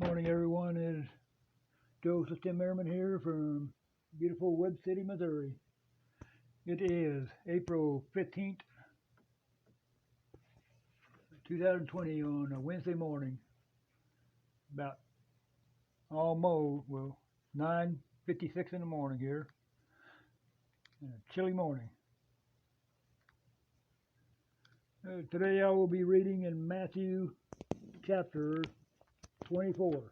Morning, everyone. It's Joseph Tim Merriman here from beautiful Webb City, Missouri. It is April 15th, 2020 on a Wednesday morning, about almost, 9:56 in the morning here. A chilly morning. Today I will be reading in Matthew chapter 24.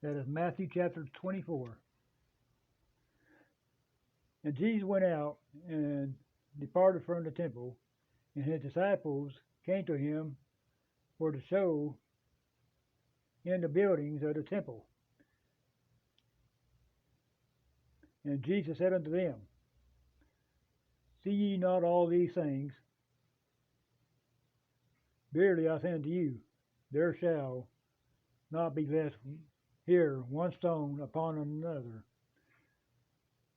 That is Matthew chapter 24. And Jesus went out and departed from the temple, and his disciples came to him for to show in the buildings of the temple. And Jesus said unto them, See ye not all these things? Verily I say unto you, there shall not be left here one stone upon another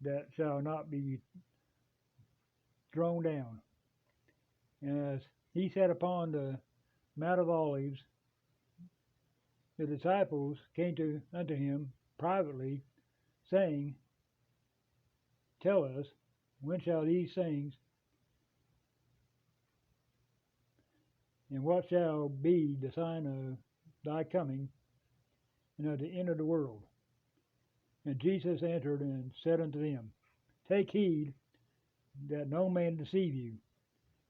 that shall not be thrown down. And as he sat upon the Mount of Olives, the disciples came unto him privately, saying, Tell us, when shall these things, and what shall be the sign of thy coming, and of the end of the world? And Jesus answered and said unto them, Take heed that no man deceive you,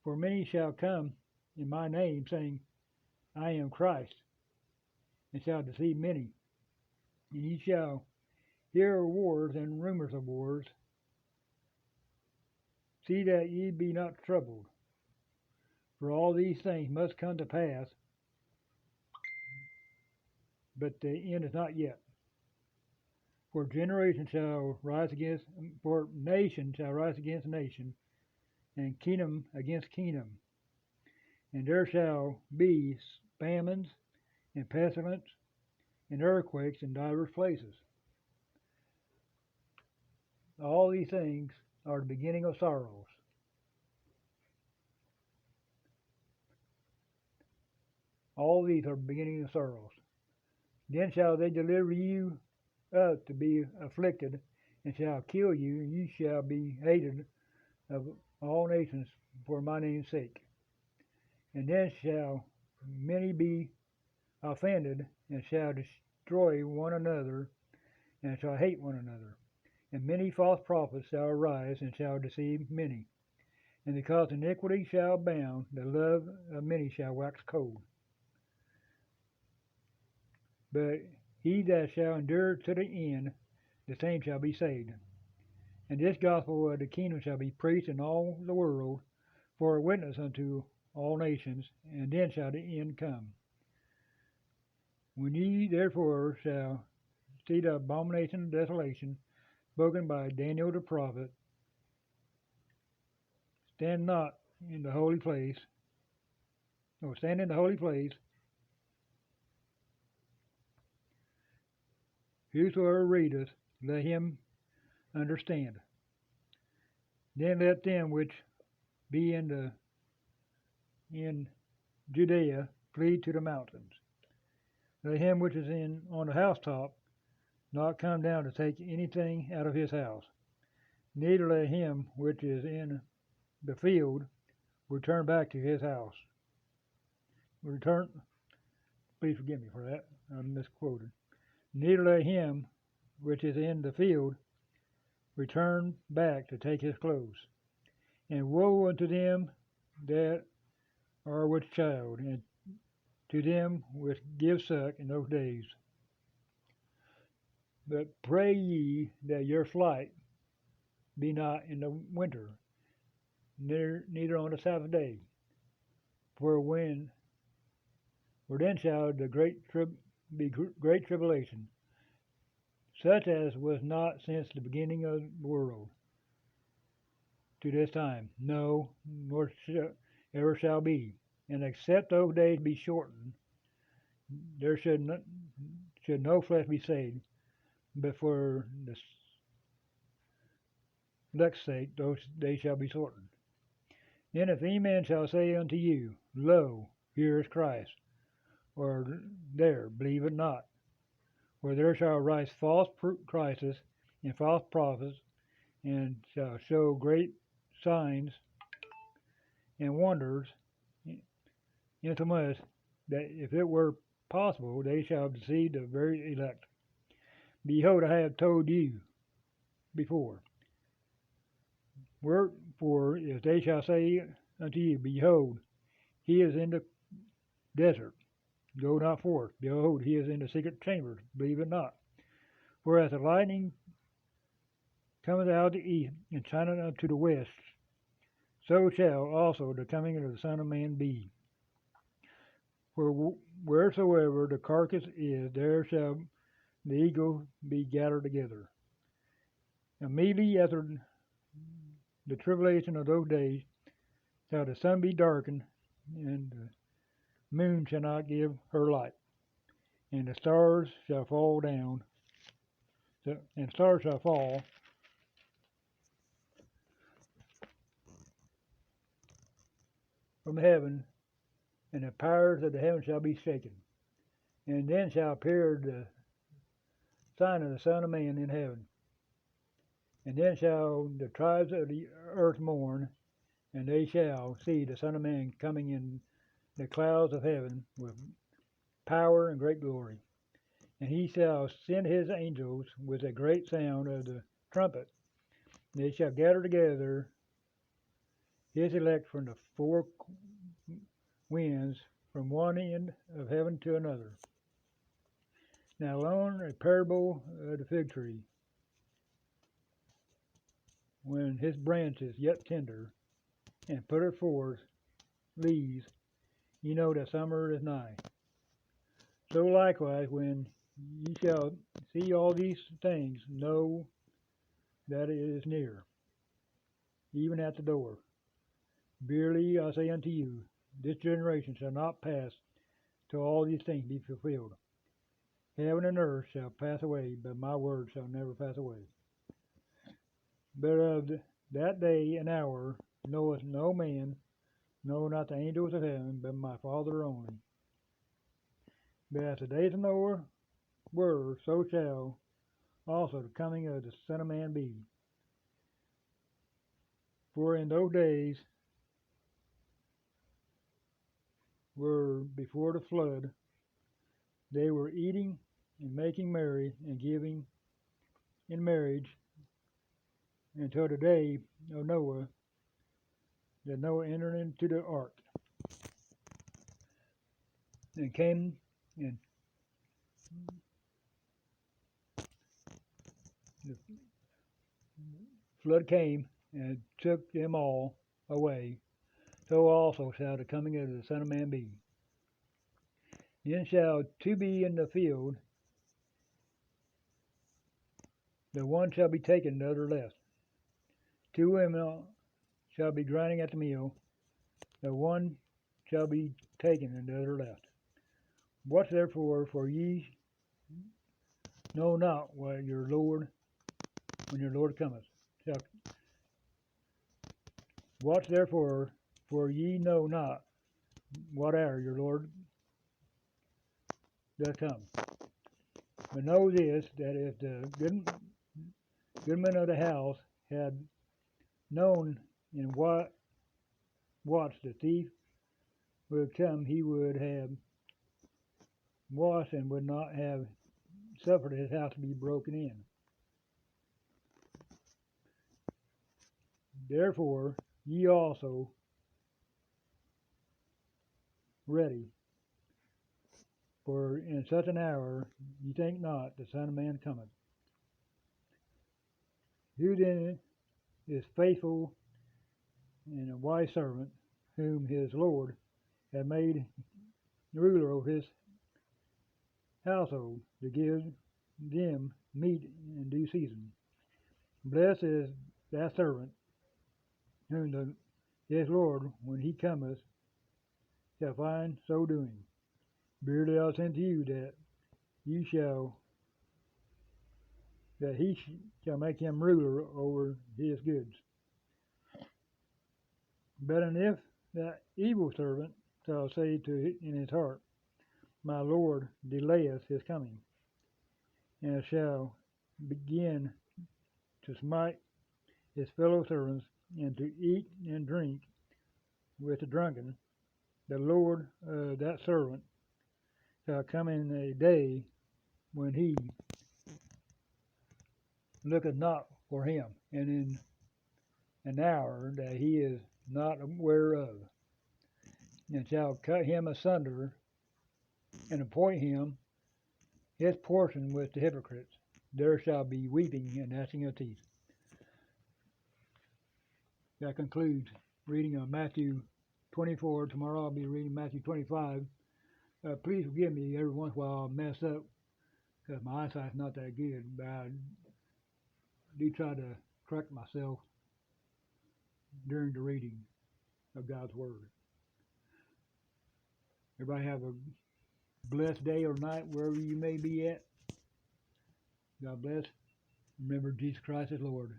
for many shall come in my name, saying, I am Christ, and shall deceive many. And ye shall hear of wars and rumors of wars. See that ye be not troubled, for all these things must come to pass, but the end is not yet. For nation shall rise against nation, and kingdom against kingdom. And there shall be famines, and pestilence, and earthquakes in divers places. All these things are the beginning of sorrows. All these are the beginning of sorrows. Then shall they deliver you up to be afflicted, and shall kill you, and you shall be hated of all nations for my name's sake. And then shall many be offended, and shall destroy one another, and shall hate one another. And many false prophets shall arise, and shall deceive many. And because iniquity shall abound, the love of many shall wax cold. But he that shall endure to the end, the same shall be saved. And this gospel of the kingdom shall be preached in all the world for a witness unto all nations, and then shall the end come. When ye therefore shall see the abomination of desolation spoken by Daniel the prophet, stand in the holy place, whosoever readeth, let him understand. Then let them which be in Judea flee to the mountains. Let him which is on the housetop not come down to take anything out of his house. Neither let him which is in the field return back to his house. Please forgive me for that, I misquoted. Neither let him which is in the field return back to take his clothes. And woe unto them that are with child, and to them which give suck in those days. But pray ye that your flight be not in the winter, neither on the Sabbath day. For then shall the be great tribulation, such as was not since the beginning of the world to this time, no, nor ever shall be. And except those days be shortened, there should no flesh be saved, but for the elect's sake those days shall be shortened. Then if any man shall say unto you, Lo, here is Christ, or there, believe it not. where there shall rise false Christs and false prophets, and shall show great signs and wonders, insomuch that if it were possible, they shall deceive the very elect. Behold, I have told you before. Wherefore, if they shall say unto you, Behold, he is in the desert, go not forth. Behold, he is in the secret chambers, believe it not. Whereas the lightning cometh out of the east and shineth unto the west, so shall also the coming of the Son of Man be. For wheresoever the carcass is, there shall the eagles be gathered together. Immediately after the tribulation of those days shall the sun be darkened, and the moon shall not give her light, and the stars shall fall down, and stars shall fall from heaven, and the powers of the heaven shall be shaken. And then shall appear the sign of the Son of Man in heaven. And then shall the tribes of the earth mourn, and they shall see the Son of Man coming in the clouds of heaven with power and great glory. And he shall send his angels with a great sound of the trumpet. They shall gather together his elect from the four winds, from one end of heaven to another. Now learn a parable of the fig tree. When his branch is yet tender, and putteth forth leaves, ye know that summer is nigh. So likewise, when ye shall see all these things, know that it is near, even at the door. Verily I say unto you, this generation shall not pass till all these things be fulfilled. Heaven and earth shall pass away, but my word shall never pass away. But of that day and hour knoweth no man, no, not the angels of heaven, but my Father only. But as the days of Noah were, so shall also the coming of the Son of Man be. For in those days were before the flood, they were eating and making merry and giving in marriage until the day of Noah, that Noah entered into the ark, and came, and the flood came and took them all away. So also shall the coming of the Son of Man be. Then shall two be in the field, the one shall be taken, the other left. Two women shall be grinding at the mill, the one shall be taken, and the other left. Watch therefore, for ye know not what your Lord, when your Lord cometh. Watch therefore, for ye know not what hour your Lord doth come. But know this, that if the goodman of the house had known in what watch the thief would come, he would have watched and would not have suffered his house to be broken in. Therefore, ye also ready, for in such an hour ye think not the Son of Man cometh. Who then is faithful and a wise servant, whom his Lord hath made ruler over his household, to give them meat in due season? Blessed is that servant, whom his Lord, when he cometh, shall find so doing. Verily I say unto you, that he shall make him ruler over his goods. But and if that evil servant shall say in his heart, My Lord delayeth his coming, and shall begin to smite his fellow servants, and to eat and drink with the drunken, the Lord of that servant shall come in a day when he looketh not for him, and in an hour that he is not aware of, and shall cut him asunder, and appoint him his portion with the hypocrites. There shall be weeping and gnashing of teeth. That concludes reading of Matthew 24. Tomorrow I'll be reading Matthew 25. Please forgive me every once in a while I mess up because my eyesight's not that good, but I do try to correct myself during the reading of God's Word. Everybody have a blessed day or night wherever you may be at. God bless. Remember, Jesus Christ is Lord.